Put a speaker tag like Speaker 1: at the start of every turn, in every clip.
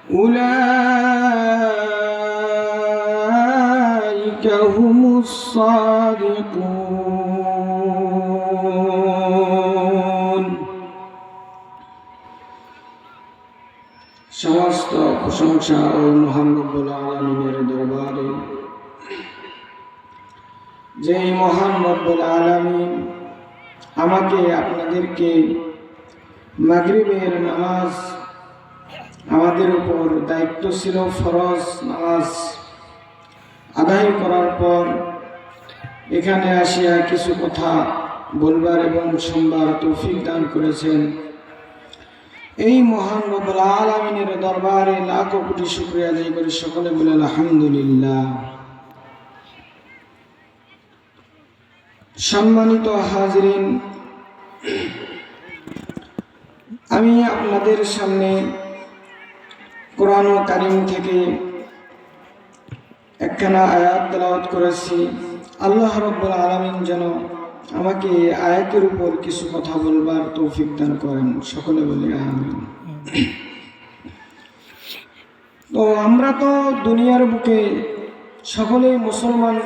Speaker 1: أولئك هم الصادقون। সমস্ত প্রশংসা ওই মহান রব্বুল আলামিনের দরবারে, যেই মহান রব্বুল আলামিন আমাকে আপনাদেরকে মাগরিবের নামাজ আমাদের উপর দায়িত্ব ছিল, ফরজ নামাজ আদায় করার পর এখানে আসিয়া কিছু কথা বলবার এবং শুনবার তৌফিক দান করেছেন। এই মহান রব্বুল আলামিনের দরবারে লাখো কোটি শুকরিয়া আদায় করি। সকলে বলে আলহামদুলিল্লাহ। সম্মানিত হাজিরিন, আমি আপনাদের সামনে কোরআন কারীম থেকে একখানা আয়াত তেলাওয়াত করেছি। আল্লাহ রাব্বুল আলামিন যেন আমাকে আয়াতের উপর কিছু কথা বলবার তৌফিক দান করেন। সকলে বলি আমিন। তো আমরা তো দুনিয়ার বুকে সকলেই মুসলমান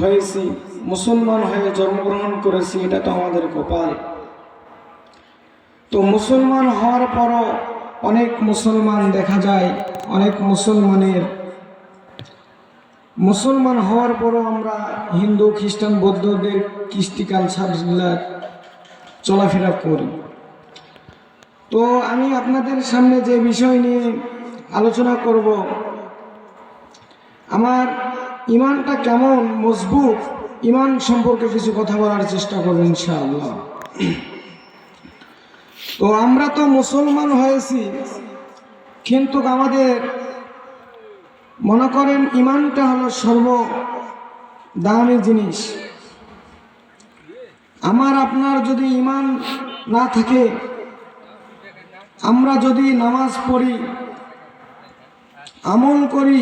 Speaker 1: হয়েছি, মুসলমান হয়ে জন্মগ্রহণ করেছি, এটা তো আমাদের কপাল। তো মুসলমান হওয়ার পরও অনেক মুসলমান দেখা যায়, অনেক মুসলমান হওয়ার পরও আমরা হিন্দু, খ্রিস্টান, বৌদ্ধদের কৃষ্টি কালচার চলাফেরা করি। তো আমি আপনাদের সামনে যে বিষয় নিয়ে আলোচনা করব, আমার ইমানটা কেমন মজবুত, ইমান সম্পর্কে কিছু কথা বলার চেষ্টা করব ইনশাআল্লাহ। তো আমরা তো মুসলমান হয়েছি, কিন্তু আমাদের মনে করেন ইমানটা হলো সর্বদামি জিনিস। আমার আপনার যদি ইমান না থাকে, আমরা যদি নামাজ পড়ি, আমল করি,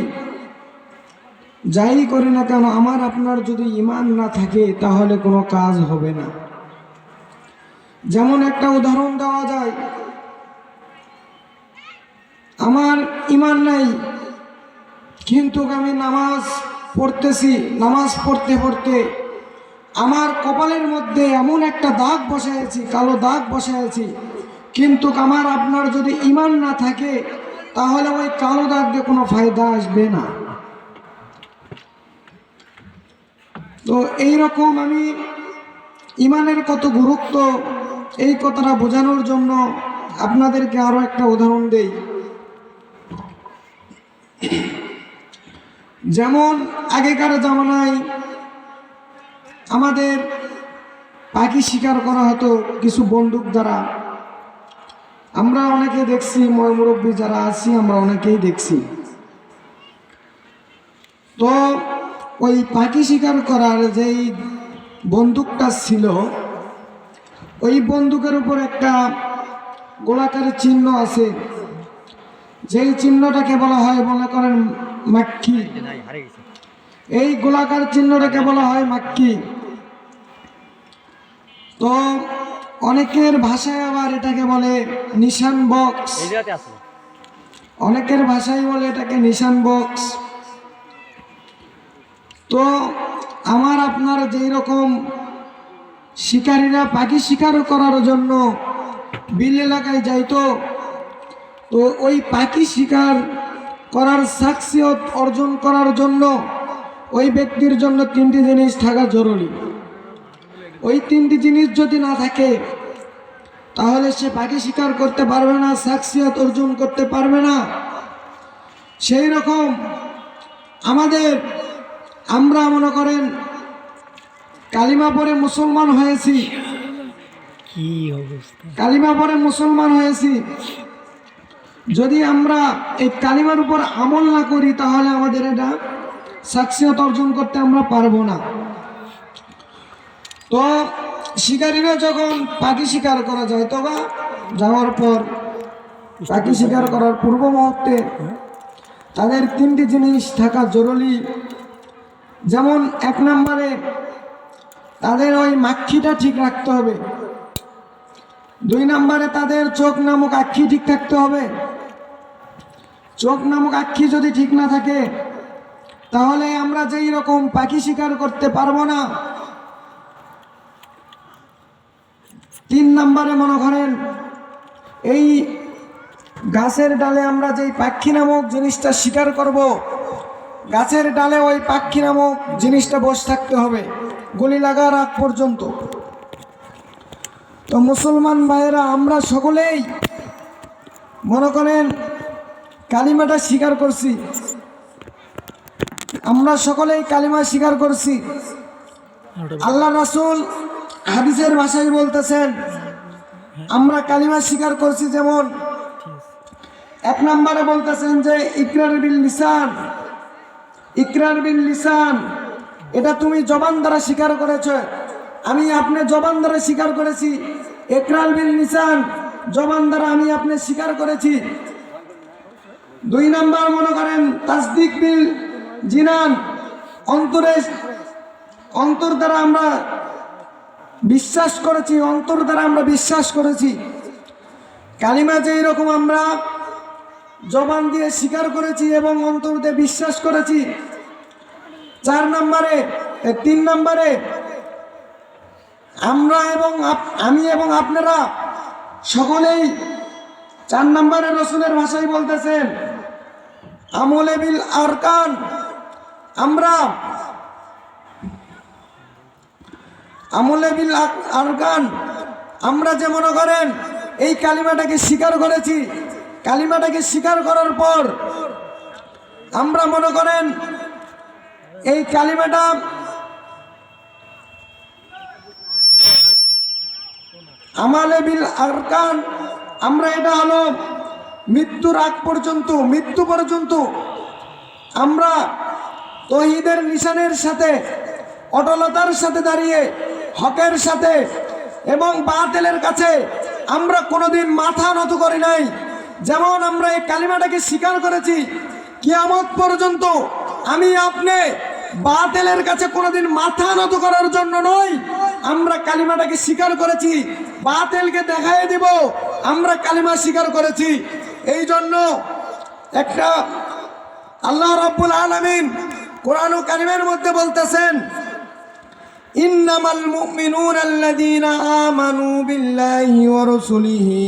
Speaker 1: যাই করি না কেন, আমার আপনার যদি ইমান না থাকে তাহলে কোনো কাজ হবে না। যেমন একটা উদাহরণ দেওয়া যায়, আমার ইমান নাই কিন্তু আমি নামাজ পড়তেছি, নামাজ পড়তে পড়তে আমার কপালের মধ্যে এমন একটা দাগ বসাইছি, কালো দাগ বসাইছি, কিন্তু আমার আপনার যদি ইমান না থাকে তাহলে ওই কালো দাগ দিয়ে কোনো ফায়দা আসবে না। তো এইরকম আমি ইমানের কত গুরুত্ব, এই কথাটা বোঝানোর জন্য আপনাদেরকে আরো একটা উদাহরণ দেই। যেমন আগেকার জামানায় আমাদের পাখি শিকার করা হতো কিছু বন্দুক দ্বারা। আমরা অনেকে দেখছি, মুরব্বী যারা আছি আমরা অনেকেই দেখছি। তো ওই পাখি শিকার করার যেই বন্দুকটা ছিল, ওই বন্দুকের উপর একটা গোলাকার চিহ্ন আছে, যেই চিহ্নটাকে বলা হয়, মনে করেন মাক্কি। এই গোলাকার চিহ্নটাকে বলা হয় মাক্কি। তো অনেকের ভাষায় আবার এটাকে বলে নিশান বক্স, অনেকের ভাষায় বলে এটাকে নিশান বক্স। তো আমার আপনার যেই রকম শিকারীরা পাখি শিকার করার জন্য বিল এলাকায় যাইতো, তো ওই পাখি শিকার করার সাকসিয়ত অর্জন করার জন্য ওই ব্যক্তির জন্য তিনটি জিনিস থাকা জরুরি। ওই তিনটি জিনিস যদি না থাকে তাহলে সে পাখি শিকার করতে পারবে না, সাকসিয়ত অর্জন করতে পারবে না। সেই রকম আমরা মনে করেন কালিমা পড়ে মুসলমান হয়েছি, কালিমা পড়ে মুসলমান হয়েছি, যদি আমরা এই কালিমার উপর আমল না করি তাহলে আমাদের এটা সাকসিয়ত অর্জন করতে আমরা পারবো না। তো শিকারীরা যখন পাখি শিকার করা যায়, তবে যাওয়ার পর পাখি শিকার করার পূর্ব মুহূর্তে তাদের তিনটি জিনিস থাকা জরুরি। যেমন এক নম্বরে তাদের ওই মাক্ষিটা ঠিক রাখতে হবে, দুই নম্বরে তাদের চোখ নামক আক্ষি ঠিক থাকতে হবে, চোখ নামক আক্ষি যদি ঠিক না থাকে তাহলে আমরা যেই রকম পাখি শিকার করতে পারবো না। 3 নম্বরে মনে করেন এই গাছের ডালে আমরা যেই পাখি নামক জিনিসটা শিকার করব, গাছের ডালে ওই পাখি নামক জিনিসটা বসে থাকতে হবে গুলি লাগার আগ পর্যন্ত। তো মুসলমান ভাইয়েরা, আমরা সকলেই মনে করেন কালিমাটা স্বীকার করছি, আমরা সকলেই কালিমা স্বীকার করছি। আল্লাহ রাসূল হাদিসের ভাষায় বলতেছেন আমরা কালিমা স্বীকার করছি। যেমন 1 নম্বরে বলতেছেন যে ইকরার বিল লিসান, ইকরার বিল লিসান, এটা তুমি জবান দ্বারা স্বীকার করেছো, আমি আপনি জবান দ্বারা স্বীকার করেছি। ইকরার বিল লিসান, জবান দ্বারা আমি আপনি স্বীকার করেছি। 2 নম্বর মনে করেন তাসদিক বিল জিনান, অন্তর দ্বারা আমরা বিশ্বাস করেছি, অন্তর দ্বারা আমরা বিশ্বাস করেছি। কালিমা যেই রকম আমরা জবান দিয়ে স্বীকার করেছি এবং অন্তর দিয়ে বিশ্বাস করেছি। 3 নম্বরে আমরা এবং আমি এবং আপনারা সকলেই 4 নম্বরে রসুলের ভাষায় বলতেছেন আমলে বিল আরকান, আমরা আমলে বিল আরকান, আমরা যে মনে করেন এই কালিমাটাকে স্বীকার করেছি, কালিমাটাকে স্বীকার করার পর আমরা মনে করেন এই কালিমাটা আমালে বিল আরকান, আমরা এটা হলো মৃত্যুর আগ পর্যন্ত, মৃত্যু পর্যন্ত আমরা তৌহিদের নিশানের সাথে অটলতার সাথে দাঁড়িয়ে হকের সাথে এবং বাতিলের কাছে আমরা কোনোদিন মাথা নত করি নাই। যেমন আমরা এই কালিমাটাকে স্বীকার করেছি, কিয়ামত পর্যন্ত আমি আপনি বাতিলের কাছে কোনোদিন মাথা নত করার জন্য নয়, আমরা কালিমাটাকে স্বীকার করেছি, বাতিলকে দেখাই দিব আমরা কালিমা স্বীকার করেছি। এই জন্য একটা আল্লাহ রাব্বুল আলামিন কোরআন ও কারিমের মধ্যে বলতেছেন ইন্নামাল মুমিনুনা আল্লাযীনা আমানু বিল্লাহি ওয়া রাসূলিহি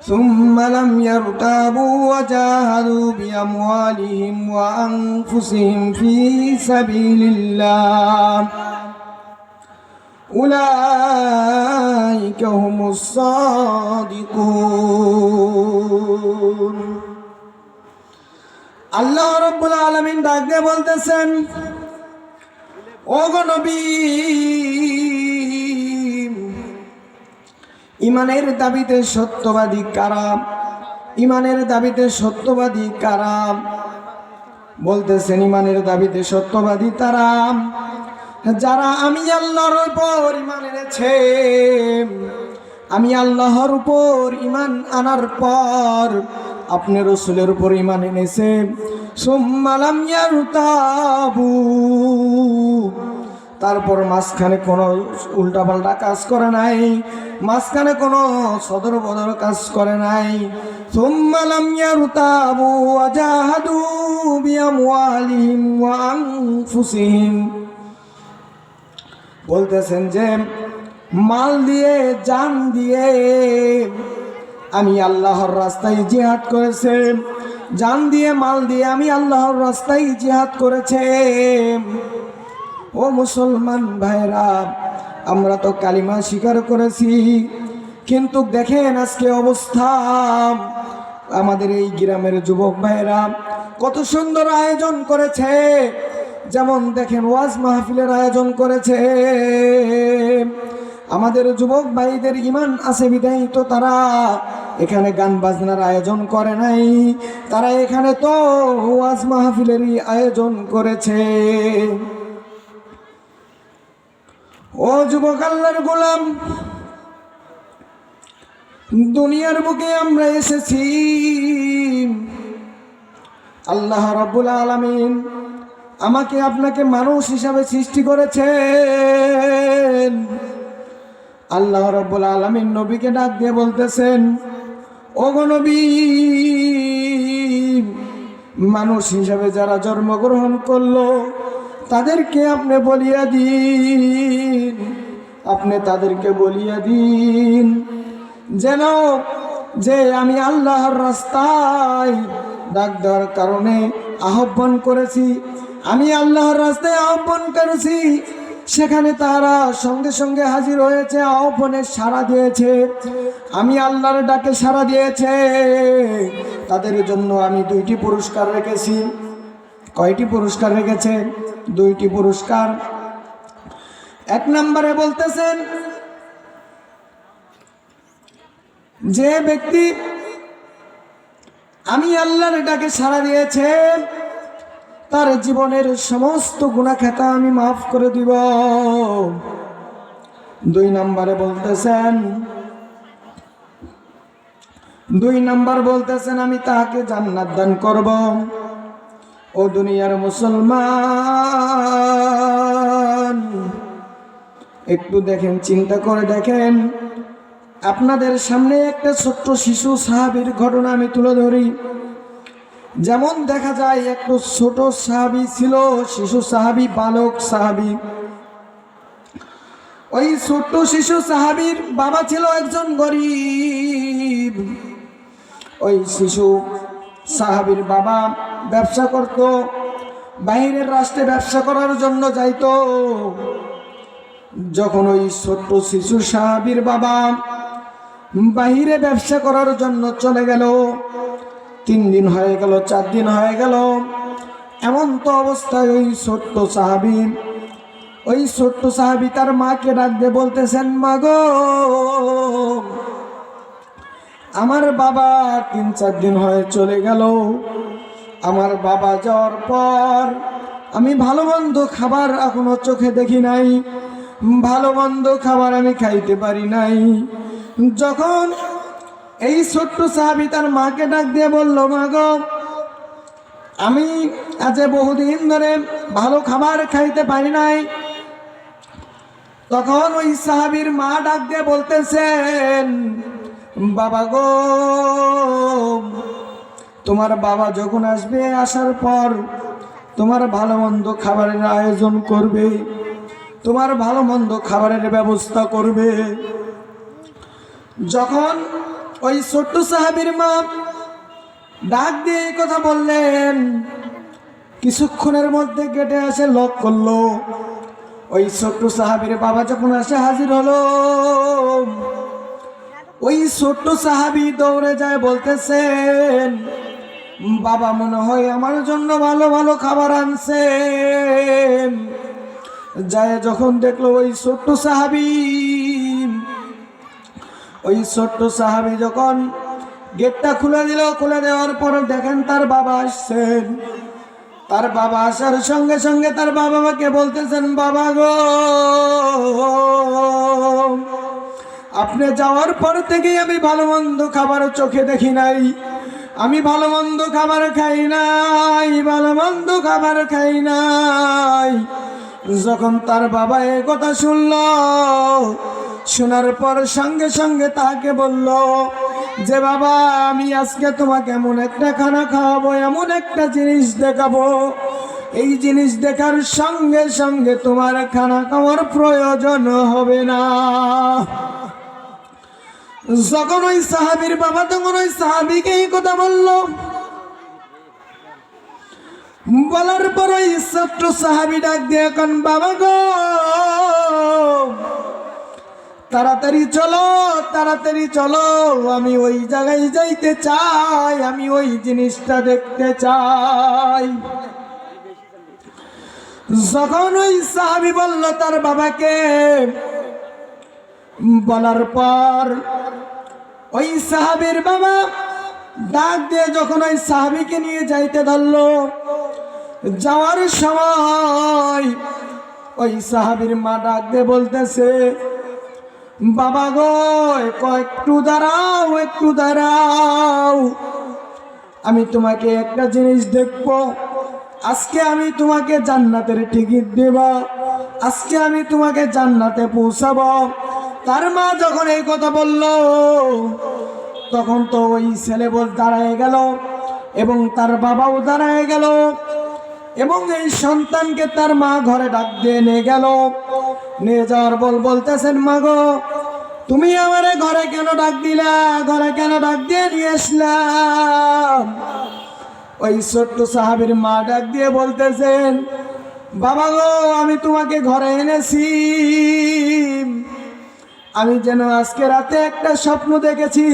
Speaker 1: সুম্মা লাম ইয়ারতাবু ওয়া জাহাদু বিআমওয়ালিহিম ওয়া আনফুসিহিম ফী সাবিলিল্লাহ উলাইকা হুমুস সাদিকুন। আল্লাহ রাব্বুল আলামিন ডাক দিয়ে বলতেছেন ওগো নবী, ইমানের দাবিতে সত্যবাদী কারা, ইমানের দাবিতে সত্যবাদী কারা? বলতেছেন ইমানের দাবিতে সত্যবাদী তারা যারা আমি আল্লাহর উপর ঈমান এনেছে, আমি আল্লাহর উপর ঈমান আনার পর আপনি রাসূলের উপর ঈমান এনেছে, সুম্মা লাম ইয়ারতাবু, তারপর মাঝখানে কোনো উল্টাপাল্টা কাজ করে নাই, মাঝখানে কোনো সদর বদর কাজ করে নাই, সুম্মা লাম ইয়ারতাবু ওয়া জাহাদু বিআমওয়ালিহিম ওয়া আনফুসিহিম, বলতেছেন যে মাল দিয়ে জান দিয়ে আমি আল্লাহর রাস্তায় জিহাদ করেছে, জান দিয়ে মাল দিয়ে আমি আল্লাহর রাস্তায় জিহাদ করেছে। ও মুসলমান ভাইরা, আমরা তো কালিমা স্বীকার করেছি, কিন্তু দেখেন আজকে অবস্থা, আমাদের এই গ্রামের যুবক ভাইরা কত সুন্দর আয়োজন করেছে। যেমন দেখেন ওয়াজ মাহফিলের আয়োজন করেছে, আমাদের যুবক ভাইদের ঈমান আছে বিধায় তো তারা এখানে গান বাজনার আয়োজন করে নাই, তারা এখানে তো ওয়াজ মাহফিলেরই আয়োজন করেছে। ও যুবক আল্লাহর গোলাম, দুনিয়ার বুকে আমরা এসেছি, আল্লাহ রাব্বুল আলামিন আমাকে আপনাকে মানুষ হিসাবে সৃষ্টি করেছেন। আল্লাহ রাব্বুল আলামিন নবীকে ডাক দিয়ে বলতেছেন ওগো নবী, মানুষ হিসাবে যারা জন্মগ্রহণ করলো তাদেরকে আপনি বলিয়া দিন, আপনি তাদেরকে বলিয়া দিন যেন যে আমি আল্লাহর রাস্তায় ডাক দেওয়ার কারণে আহ্বান করেছি, আমি আল্লাহর রাস্তায় আহ্বান করেছি, সেখানে তারা সঙ্গে সঙ্গে হাজির হয়েছে, আহ্বানে সাড়া দিয়েছে, আমি আল্লাহর ডাকে সাড়া দিয়েছে, তাদের জন্য আমি 2টি পুরস্কার রেখেছি। কয়টি পুরস্কার রেখেছে? 2টি পুরস্কার। 1 নম্বরে বলতেছেন যে ব্যক্তি আমি আল্লাহর ডাকে সাড়া দিয়েছে তার জীবনের সমস্ত গুনাহ খাতা আমি মাফ করে দিব। 2 নম্বরে বলতেছেন, 2 নম্বর বলতেছেন আমি তাকে জান্নাত দান করব। ও দুনিয়ার মুসলমান, একটু দেখেন, চিন্তা করে দেখেন, আপনাদের সামনে একটা ছোট্ট শিশু সাহাবীর ঘটনা আমি তুলে ধরি। যেমন দেখা যায় একটু ছোট সাহাবী ছিল, শিশু সাহাবী, বালক সাহাবী। ওই ছোট্ট শিশু সাহাবীর বাবা ছিল একজন গরিব। ওই শিশু সাহাবীর বাবা ব্যবসা করত, বাইরের রাষ্ট্রে ব্যবসা করার জন্য যাইতো। যখন ওই ছোট্ট শিশু সাহাবীর বাবা বাহিরে ব্যবসা করার জন্য চলে গেল, 3 দিন হয়ে গেল, 4 দিন হয়ে গেল, এমন তো অবস্থায় ওই ছোট্ট সাহাবী তার মাকে ডাক দিয়ে বলতেছেন, মা গো, আমার বাবা 3-4 দিন হয়ে চলে গেল, আমার বাবা যাওয়ার পর আমি ভালো মন্দ খাবার এখনো চোখে দেখি নাই, ভালো মন্দ খাবার আমি খাইতে পারি নাই। যখন এই ছোট্ট সাহাবী তার মাকে ডাক দিয়ে বলল, মা গো, আমি আজ বহুদিন ধরে ভালো খাবার খাইতে পারি নাই, তখন ওই সাহাবীর মা ডাক দিয়ে বলতেছেন, বাবা গো, তোমার বাবা যখন আসবে, আসার পর তোমার ভালো মন্দ খাবারের আয়োজন করবে, তোমার ভালো মন্দ খাবারের ব্যবস্থা করবে। যখন ওই ছোট্ট সাহাবীর মা ডাক দিয়ে এই কথা বললেন, কিছুক্ষণের মধ্যে গেটে এসে লক করলো। ওই ছোট্ট সাহাবীর বাবা যখন আসে হাজির হলো, ওই ছোট্ট সাহাবী দৌড়ে যায়, বলতেছেন, বাবা মনে হয় আমার জন্য ভালো ভালো খাবার আনছে। যায় যখন দেখলো ওই ছোট্ট সাহাবী যখন গেটটা খুলে দিল, খুলে দেওয়ার পর দেখেন তার বাবা আসছেন। তার বাবা আসার সঙ্গে সঙ্গে তার বাবাকে বলতেছেন, বাবা গো, আপনি যাওয়ার পর থেকেই আমি ভালো মন্দ খাবার চোখে দেখি নাই, আমি ভালো মন্দ খাবার খাই নাই, ভালো মন্দ খাবার খাই নাই। যখন তার বাবা এই কথা শুনলো, শোনার পর সঙ্গে সঙ্গে তাকে বলল যে, বাবা, আমি আজকে তোমাকে এমন একটা খানা খাওয়াবো, এমন একটা জিনিস দেখাবো, এই জিনিস দেখার সঙ্গে সঙ্গে তোমার খানা খাওয়ার প্রয়োজন হবে না। যখন ওই সাহাবীর বাবা তখন ওই সাহাবীকে এই কথা বলল, বলার পর ওই ছোট্ট সাহাবী ডাক দিয়ে এখন, বাবা গো, তাড়াতাড়ি চলো, তাড়াতাড়ি চলো, আমি ওই জায়গায় যাইতে চাই, আমি ওই জিনিসটা দেখতে চাই। যখন ওই সাহাবী বলল তার বাবাকে, বলার পর ওই সাহাবীর বাবা ডাক দিয়ে যখন ওই সাহাবীকে নিয়ে যাইতে ধরলো, যাওয়ার সময় ওই সাহাবীর মা ডাক দিয়ে বলতেছে, বাবা গো, একটু দাঁড়াও, একটু দাঁড়াও, আমি তোমাকে একটা জিনিস দেখবো, আজকে আমি তোমাকে জান্নাতের টিকিট দেব, আজকে আমি তোমাকে জান্নাতে পৌঁছাবো। তার মা যখন এই কথা বলল, তখন তো ওই ছেলে দাঁড়ায় গেল, এবং তার বাবাও দাঁড়ায় গেল এবং এই সন্তানকে তার মা ঘরে ডাক দিয়ে নিয়ে গেল। নিয়ে যাওয়ার বলতেছেন, মা গো, তুমি আমারে ঘরে কেন ডাক দিলা, ঘরে কেন ডাক দিয়ে নিয়ে আসলাম? ওই ছোট্ট সাহাবীর মা ডাক দিয়ে বলতেছেন, বাবা গো, আমি তোমাকে ঘরে এনেছি, আমি যেন আজকে রাতে একটা স্বপ্ন দেখেছি,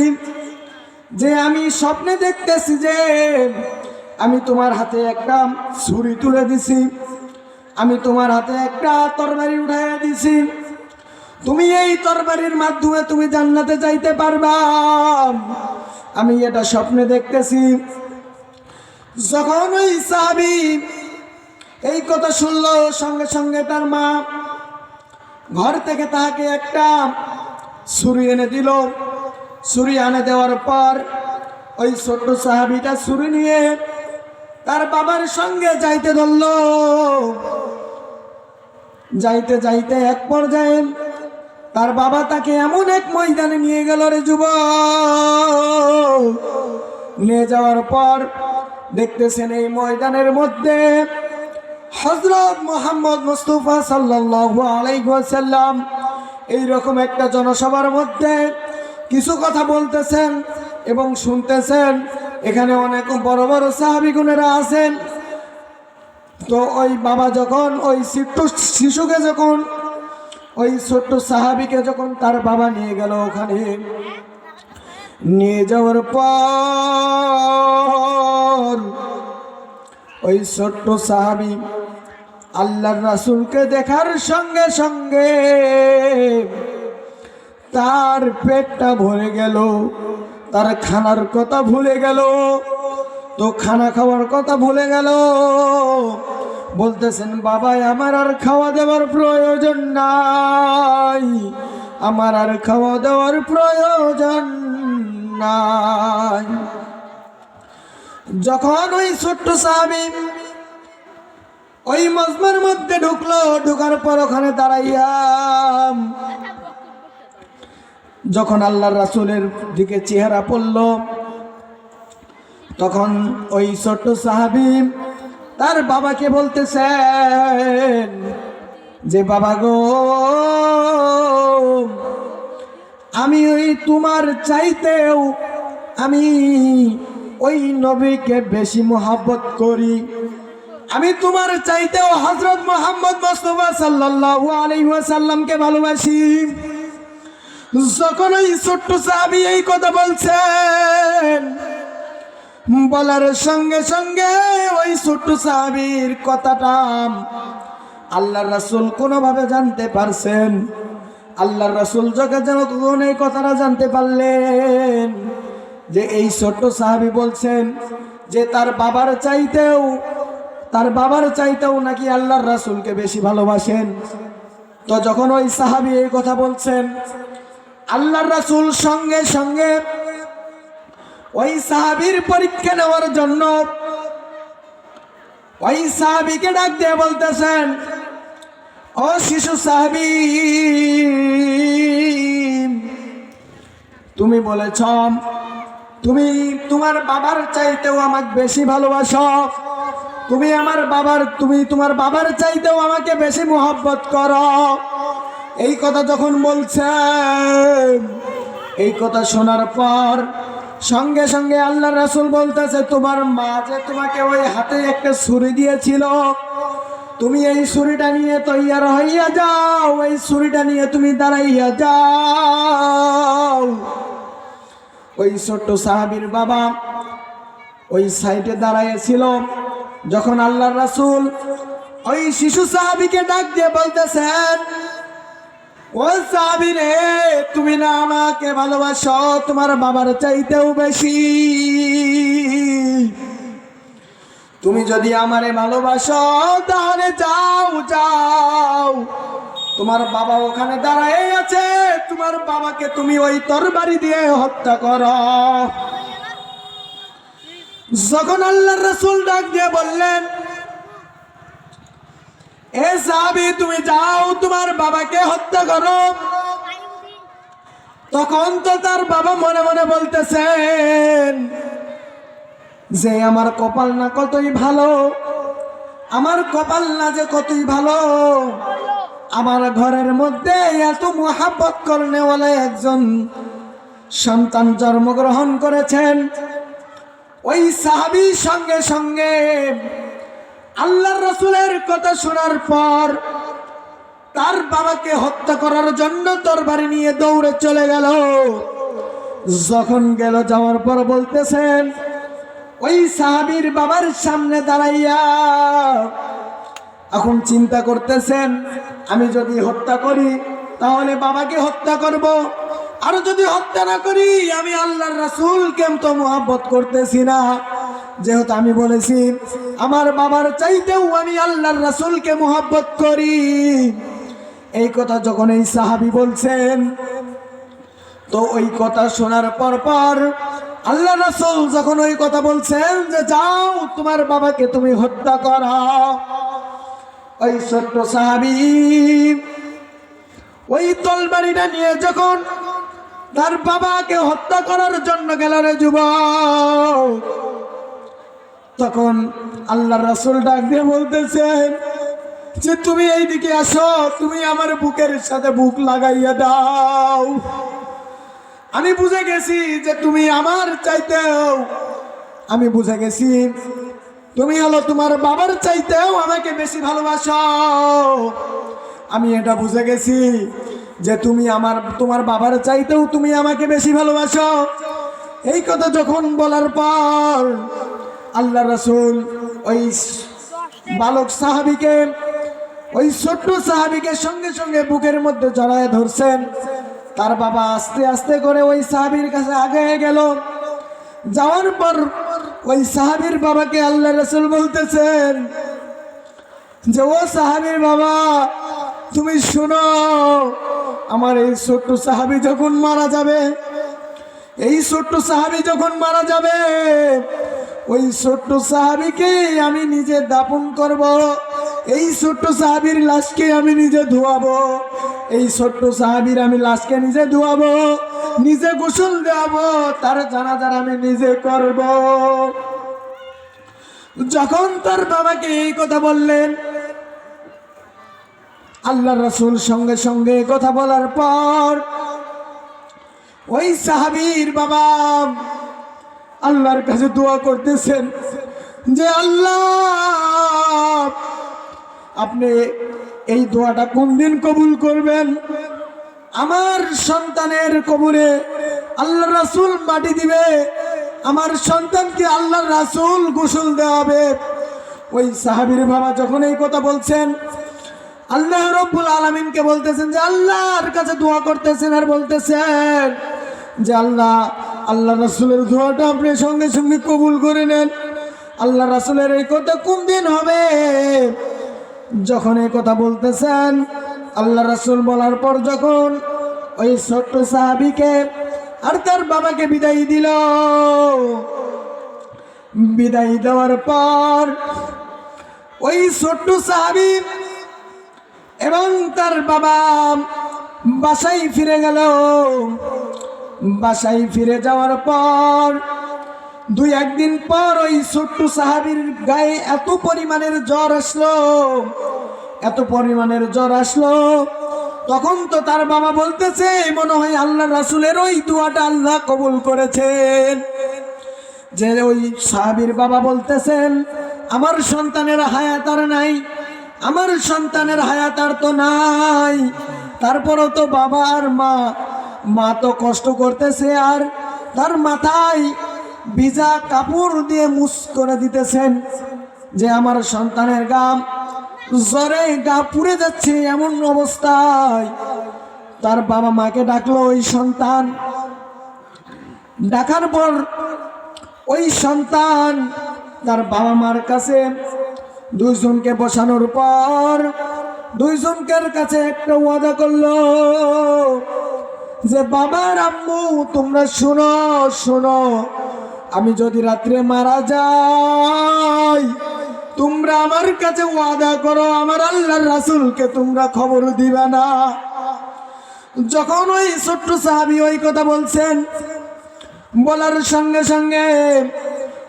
Speaker 1: যে আমি স্বপ্নে দেখতেছি যে আমি তোমার হাতে একটা ছুরি তুলে দিছি, আমি তোমার হাতে একটা তরবারি উঠাইয়া দিছি, তুমি এই তরবারির মাধ্যমে তুমি জান্নাতে যাইতে পারবা, আমি এটা স্বপ্নে দেখতেছি। যখন ওই সাহাবী এই কথা শুনলো, সঙ্গে সঙ্গে তার মা ঘর থেকে তাকে একটা ছুরি এনে দিল। ছুরি এনে দেওয়ার পর ওই ছোট্ট সাহাবীটা ছুরি নিয়ে তার বাবার সঙ্গে যাইতে ধরল। যাইতে যাইতে এক পর্যায়ে তার বাবা তাকে এমন এক ময়দানে নিয়ে গেল, রে যুবক। নিয়ে যাওয়ার পর দেখতেছেন এই ময়দানের মধ্যে হযরত মুহাম্মদ মুস্তাফা সাল্লাল্লাহু আলাইহি ওয়াসাল্লাম এইরকম একটা জনসভার মধ্যে কিছু কথা বলতেছেন এবং শুনতেছেন। এখানে অনেক বড় বড় সাহাবীগণেরা আছেন। তো ওই বাবা যখন ওই ছোট্ট শিশুকে, যখন ওই ছোট্ট সাহাবীকে যখন তার বাবা নিয়ে গেল, ওখানে নিয়ে যাওয়ার পর ওই ছোট্ট সাহাবী আল্লাহর রাসূলকে দেখার সঙ্গে সঙ্গে তার পেটটা ভরে গেল, তার খানার কথা ভুলে গেল। তো খানা খাওয়ার কথা ভুলে গেল। বলতেছেন, বাবা, আমার আর খাওয়া দাওয়ার প্রয়োজন নাই, আমার আর খাওয়া দাওয়ার প্রয়োজন নাই। যখন ওই ছোট্ট সাহাবী ওই মজমার মধ্যে ঢুকলো, ঢুকার পর ওখানে দাঁড়াইয়া যখন আল্লাহর রাসূলের দিকে চেহারা পড়ল, তখন ওই ছোট্ট সাহাবী তার বাবাকে বলতেছেন যে, বাবা গো, আমি ওই তোমার চাইতেও আমি ওই নবীকে বেশি মহব্বত করি, আমি তোমার চাইতেও হযরত মুহাম্মদ মুস্তাফা সাল্লাল্লাহু আলাইহি ওয়াসাল্লামকে ভালোবাসি। যখন ওই ছোট্ট সাহাবী এই কথা বলছেন, বলার সঙ্গে সঙ্গে ওই ছোট্ট সাহাবীর কথাটা আল্লাহর রাসূল কোনোভাবে জানতে পারছেন। আল্লাহর রাসূল যখন এই কথাটা জানতে পারলেন যে এই ছোট্ট সাহাবী বলছেন যে তার বাবার চাইতেও নাকি আল্লাহর রাসূলকে বেশি ভালোবাসেন। তো যখন ওই সাহাবী এই কথা বলছেন, আল্লাহর রাসূল সঙ্গে সঙ্গে ওই সাহাবীর পরীক্ষা নেওয়ার জন্য ওই সাহাবীকে ডাক দিয়ে বলতেছেন, ও শিশু সাহাবী, তুমি বলেছ তুমি তোমার বাবার চাইতেও আমাকে বেশি ভালোবাসো, তুমি তোমার বাবার চাইতেও আমাকে বেশি মহব্বত করো। এই কথা যখন বলছেন, এই কথা শোনার পর সঙ্গে সঙ্গে আল্লাহর রাসূল বলতেছে, তোমার মা যে তোমাকে ওই হাতে একটা ছুরি দিয়েছিল, তুমি এই ছুরিটা নিয়ে তৈয়ার হইয়া যাও, এই ছুরিটা নিয়ে তুমি দাঁড়াইয়া যাও। ওই ছোট্ট সাহাবীর বাবা ওই সাইডে দাঁড়াইছিল। যখন আল্লাহর রাসূল ওই শিশু সাহাবীকে ডাক দিয়ে বলতেছেন, ও সাহাবী রে, তুমি না আমাকে ভালোবাসো তোমার বাবার চাইতেও বেশি? তুমি যদি আমারে ভালোবাসো তাহলে যাও যাও, তোমার বাবা ওখানে দাঁড়ায় আছে, তোমার বাবাকে তুমি ওই তরবারি দিয়ে হত্যা করো। যখন আল্লাহর রাসূল ডাক দিয়ে বললেন, এ সাহাবী, তুমি যাও তোমার বাবাকে হত্যা করো, তখন তো তার বাবা মনে মনে বলতেছেন, যে আমার কপাল না কতই ভালো, আমার কপাল না যে কতই ভালো, আমার ঘরের মধ্যে এত মোহাব্বত করনেওয়ালা একজন সন্তান জন্মগ্রহণ করেছেন। ওই সাহাবী সঙ্গে সঙ্গে আল্লাহর রাসূলের কথা শোনার পর তার বাবাকে হত্যা করার জন্য তরবারি নিয়ে দৌড়ে চলে গেল। যখন গেল, যাওয়ার পর বলতেছেন, ওই সাহাবীর বাবার সামনে দাঁড়াইয়া এখন চিন্তা করতেছেন, আমি যদি হত্যা করি তাহলে বাবাকে হত্যা করব, আর যদি হত্যা না করি আমি আল্লাহর রাসূলকে তো মহব্বত করতেছি না। যেহেতু আমি বলেছি আমার বাবার চাইতেও আমি আল্লাহর রাসূলকে মহব্বত করি। এই কথা যখন এই সাহাবী বলছেন, তো ওই কথা শোনার পর আল্লাহ রাসূল যখন ওই কথা বলছেন যে যাও তোমার বাবাকে তুমি হত্যা করো, ওই ছোট্ট সাহাবী ওই তরবারিটা নিয়ে যখন তার বাবাকে হত্যা করার জন্য গেল রে যুবক, তখন আল্লাহ রাসূল ডাক দিয়ে বলতেছেন যে তুমি এইদিকে আসো, তুমি আমার বুকের সাথে বুক লাগাইয়া দাও। আমি বুঝে গেছি যে তুমি আমার চাইতেও, আমি বুঝে গেছি তুমি হলো তোমার বাবার চাইতেও আমাকে বেশি ভালোবাসো। আমি এটা বুঝে গেছি যে তুমি তোমার বাবার চাইতেও তুমি আমাকে বেশি ভালোবাসো। এই কথা যখন বলার পর আল্লাহ রাসূল ওই বালক সাহাবীকে, ওই ছোট্ট সাহাবীকে সঙ্গে সঙ্গে বুকের মধ্যে জড়ায় ধরছেন। তার বাবা আস্তে আস্তে করে ওই সাহাবীর কাছে আগে গেল। যাওয়ার পর ওই সাহাবীর বাবাকে আল্লাহ রাসূল বলতেছেন যে ও সাহাবীর বাবা, তুমি শোনো, আমার এই ছোট্ট সাহাবী যখন মারা যাবে, এই ছোট্ট সাহাবী যখন মারা যাবে, ওই ছোট্ট সাহাবীকে আমি নিজে দাফন করব, এই ছোট্ট সাহাবীর লাশকে আমি নিজে ধোয়াবো, এই ছোট্ট সাহাবীর আমি লাশকে নিজে ধোয়াবো, নিজে গোসল দেওয়াবো, তার জানাজার আমি নিজে করব। যখন তার বাবাকে এই কথা বললেন, আল্লাহ রাসূল সঙ্গে সঙ্গে কথা বলার পর ওই সাহাবীর বাবা আল্লাহর কাছে দোয়া করতেছেন যে আল্লাহ, আপনি এই দোয়াটা কোন দিন কবুল করবেন? আমার সন্তানের কবরে আল্লাহ রাসূল মাটি দিবে, আমার সন্তানকে আল্লাহর রাসূল গোসল দেওয়াবে। ওই সাহাবীর বাবা যখন এই কথা বলছেন, আল্লাহ রাব্বুল আলামিনকে বলতেছেন যে আল্লাহর কাছে দোয়া করতেছেন আর বলতেছেন যে আল্লাহ, আল্লাহ রাসূলের দোয়াটা আপনি সঙ্গে সঙ্গে কবুল করে নেন। আল্লাহ রাসূলের এই কথা কোন দিন হবে? যখন এই কথা বলতেছেন, আল্লাহ রাসূল বলার পর যখন ওই ছোট্ট সাহাবীকে আর তার বাবাকে বিদায় দিল, বিদায় দেওয়ার পর ওই ছোট্ট সাহাবী এবং তার বাবা বাসায় ফিরে গেল। বাসায় ফিরে যাওয়ার পর দুই একদিন পর ওই ছোট্ট সাহাবীর গায়ে এত পরিমাণের জ্বর আসলো, এত পরিমাণের জ্বর আসলো, তখন তো তার বাবা বলতেছে মনে হয় আল্লাহ রাসূলের ওই দোয়াটা আল্লাহ কবুল করেছেন। যে ওই সাহাবীর বাবা বলতেছেন আমার সন্তানের হায়াত আর নাই, আমার সন্তানের হায়াত আর তো নাই, তারপরও তো বাবা আর মা তো কষ্ট করতেছে, আর তার মাথায় ভিজা কাপড় দিয়ে মুছ করে দিতেছেন যে আমার সন্তানের জ্বরে গা পুড়ে যাচ্ছে। এমন অবস্থায় তার বাবা মাকে ডাকলো। ওই সন্তান ডাকার পর ওই সন্তান তার বাবা মার কাছে দুইজনকে বসানোর পর দুইজনকের কাছে একটা ওয়াদা করলো যে বাবার আম্মু তোমরা শোনো শোনো, আমি যদি রাত্রে মারা যাই তোমরা আমার কাছে ওয়াদা করো আমার আল্লাহর রাসূলকে তোমরা খবর দিবে না। যখন ওই ছোট্ট সাহাবী ওই কথা বলছেন, বলার সঙ্গে সঙ্গে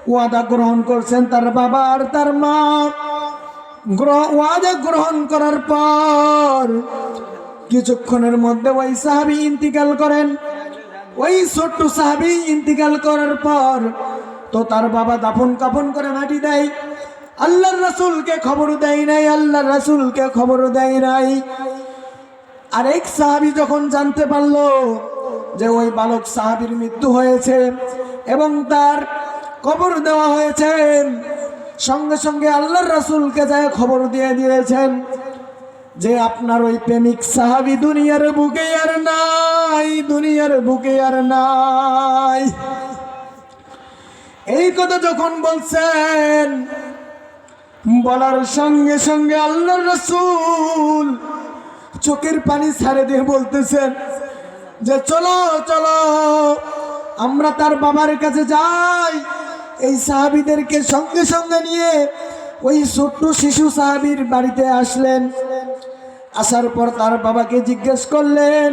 Speaker 1: ওয়াদা গ্রহণ করছেন তার বাবা আর তার মা। ওয়াদা গ্রহণ করার পর কিছুক্ষণের মধ্যে ওই সাহাবী ইন্তিকাল করেন। ওই ছোট্ট সাহাবী ইন্তিকাল করার পর তো তার বাবা দাফন কাফন করে মাটি দেয়। আল্লাহর রাসূলকে খবর দেয় নাই, আল্লাহর রাসূলকে খবর দেয় নাই। আরেক সাহাবী যখন জানতে পারলো যে ওই বালক সাহাবীর মৃত্যু হয়েছে এবং তার কবর দেওয়া হয়েছে, সঙ্গে সঙ্গে আল্লাহর রাসূলকে যায় খবর দিয়ে দিয়েছেন যে আপনার ওই প্রেমিক সাহাবী দুনিয়ার বুকে আর নাই, দুনিয়ার বুকে আর নাই। এই কথা যখন বলছেন, বলার সঙ্গে সঙ্গে আল্লাহর রাসূল চোখের পানি ছেড়ে দিয়ে বলতেছেন যে চলো চলো আমরা তার বাবার কাছে যাই। এই সাহাবীদেরকে সঙ্গে সঙ্গে নিয়ে ওই ছোট্ট শিশু সাহাবীর বাড়িতে আসলেন। আসার পর তার বাবাকে জিজ্ঞেস করলেন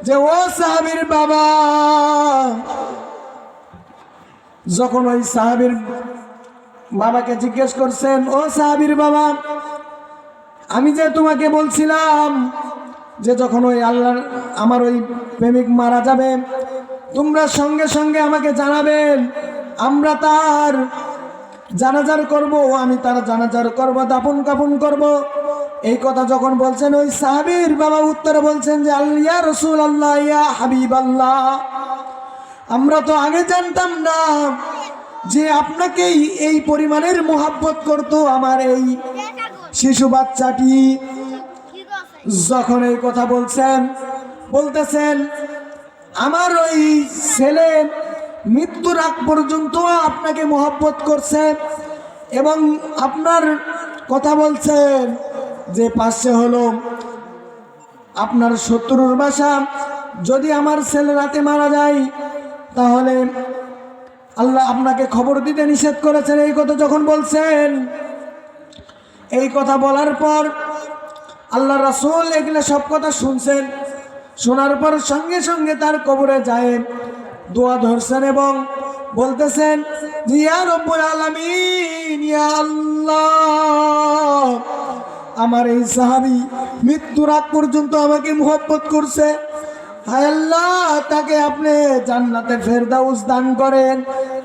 Speaker 1: যে ও সাহাবীর বাবা। যখন ওই সাহাবীর বাবাকে জিজ্ঞেস করছেন, ও সাহাবীর বাবা, আমি যে তোমাকে বলছিলাম যে যখন ওই আল্লাহর আমার ওই প্রেমিক মারা যাবে তোমরা সঙ্গে সঙ্গে আমাকে জানাবেন, আমরা তার জানাজার করব, আমি তার জানাজার করব, দাফন কাফন করব। এই কথা যখন বলছেন ওই সাহাবীর বাবা উত্তরে বলছেন যে ইয়া রাসূলুল্লাহ, ইয়া হাবিবাল্লাহ, আমরা তো আগে জানতাম না যে আপনাকেই এই পরিমাণের মোহাব্বত করতো আমার এই শিশু বাচ্চাটি। যখন এই কথা বলতেছেন আমার ওই ছেলে মৃত্যুর আগ পর্যন্ত আপনাকে মোহাব্বত করছে এবং আপনার কথা বলছেন যে পাশে হলো আপনার শত্রুর বাসা, যদি আমার ছেলে রাতে মারা যায় তাহলে আল্লাহ আপনাকে খবর দিতে নিষেধ করেছেন। এই কথা যখন বলছেন, এই কথা বলার পর আল্লাহ রাসূল এগুলো সব কথা শুনছেন। শোনার পর সঙ্গে সঙ্গে তার কবরে যায় দোয়া ধরছেন এবং বলতেছেন ইয়া রব্বুল আলামিন, ইয়া আল্লাহ, আমার এই সাহাবী মৃত্যুর আগ পর্যন্ত আমাকে মুহাব্বত করছে, হায় আল্লাহ তাকে আপনি জান্নাতে ফেরদাউস দান করেন,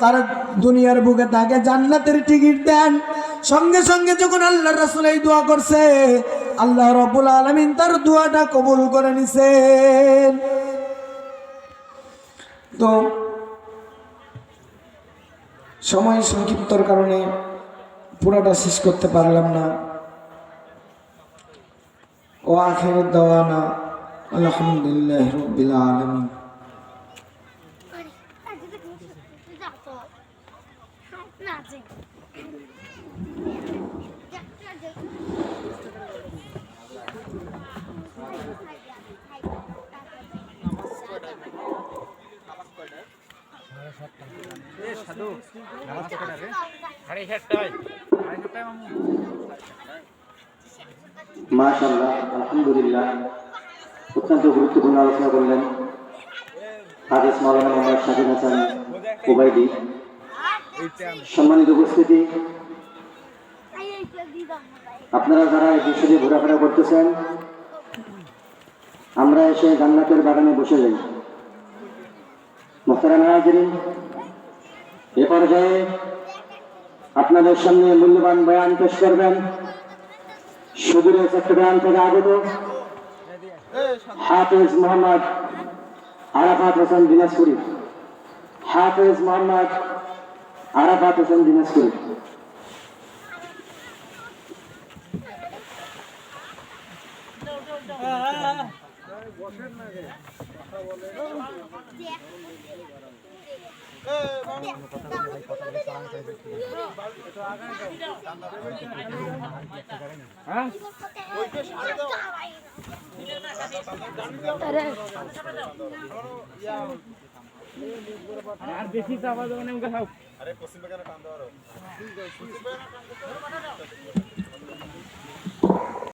Speaker 1: তার দুনিয়ার বুকে তাকে জান্নাতের টিকিট দেন। সঙ্গে সঙ্গে যখন আল্লাহর রাসূল এই দোয়া করছে, আল্লাহ রাব্বুল আলামিন তার দোয়াটা কবুল করে নিছেন। তো সময় সংক্ষিপ্তর কারণে পুরোটা শেষ করতে পারলাম না। ও আখিরু দাওয়ানা আলহামদুলিল্লাহি রাব্বিল আলামিন।
Speaker 2: মাশাআল্লাহ, আলহামদুলিল্লাহ, অত্যন্ত গুরুত্বপূর্ণ আলোচনা করলেন হাফেজ মাওলানা মোহাম্মদ শাকির হাসান ওবাইদি। সম্মানিত উপস্থিতি, আপনারা যারা এই দেশে ঘোরাফেরা করতেছেন, আমরা এসে জান্নাতের বাগানে বসে যাই। মুহতারাম হাজিরিন, এ পর্যায়ে আপনাদের সামনে মূল্যবান বয়ান পেশ করবেন সুদূরের চট্টগ্রাম থেকে আগত হাফেজ মোহাম্মদ আরাফাত হোসেন দিনাজপুরি। হাফেজ মোহাম্মদ আরাফাত হোসেন দিনাজপুরি।
Speaker 3: আর বেশি চাপা যাবে না। আরে পশ্চিম বাগানে টান দেওয়ার